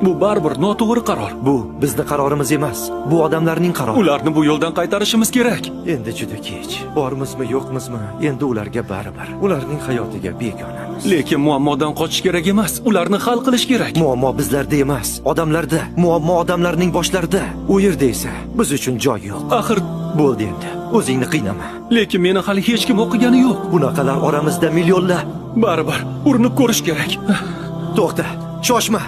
Bu baribir noto'g'ri qaror. Bu bizning qarorimiz emas. Bu odamlarning qarori. Ularni bu yo'ldan qaytarishimiz kerak. Endi juda kech. Bormizmi, yo'qmizmi? Endi ularga baribir. Ularning hayotiga begonamiz. Lekin muammodan qochish kerak emas, ularni hal qilish kerak. Muammo bizlarda emas, odamlarda. Muammo odamlarning boshlarida. U yerda esa biz uchun joy yo'q. Axir Bo'ldi endi. O'zingni qiynama. lekin meni hali hech kim o'qigani yo'q. Bunaqalar oramizda millionlab. Baribir urinib ko'rish kerak. To'xta, shoshma.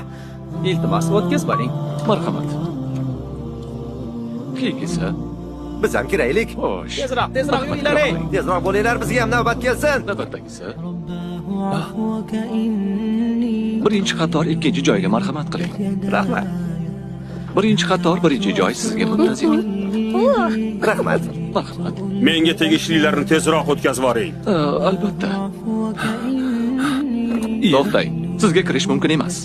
Iltimos, o'tkiz boring. Marhamat. Kiyingizsa. Biz ham kiraylik. Xo'sh. Tezroq yuringlar. Tezroq bo'linglar, bizga ham navbat kelsin. Navbatdagisi. Birinchi qator ikkinchi joyga marhamat qiling. Rahmat. Birinchi qator birinchi joy sizga muntazir. Rahmat. Marhamat. Menga tegishlilarni tezroq o'tkazib yuboring. Albatta. To'xtang. Sizga kirish mumkin emas.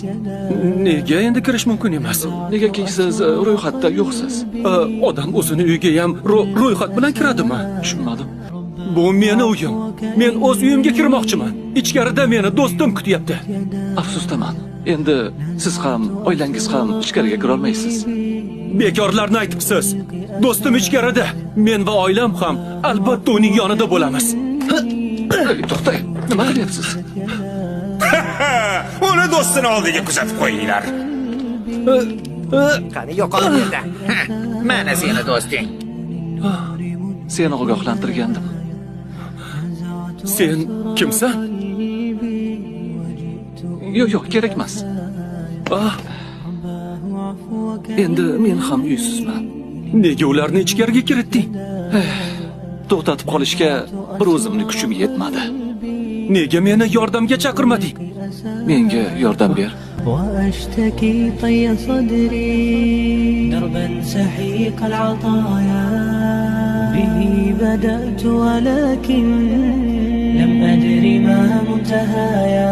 Nega endi kirish mumkin emas? Negaki siz ro'yxatda yo'qsiz. Odam o'zini uyiga ham ro'yxat bilan kiradimi? Tushunmadim. Bu meni uyim. Men o'z uyimga kirmoqchiman. Ichkarida meni do'stim kutyapti. Afsusdaman. Endi siz ham, oilangiz ham ichkariga kira olmaysiz. Bekorlarni aytibsiz. Do'stim ichkarida. Men va oilam ham albatta uning yonida bo'lamiz. To'xtang. Nima qilyapsiz? Uni do'stini oldiga kuzatib qo'yinglar. Qani yo'qolib yerda. Mana seni do'sting. Seni ogohlantirgandim. Sen kimsan? Yo'q, kerak emas. Endi men ham uysizman. Nega ularni ichkariga kiritding? To'xtatib qolishga bir o'zimning kuchim yetmadi. Nega meni yordamga chaqirmading? Menga yordam ber. وأشتكي طي صدري دربا سحيق العطايا به بدأت ولكن لم أدري ما منتهايا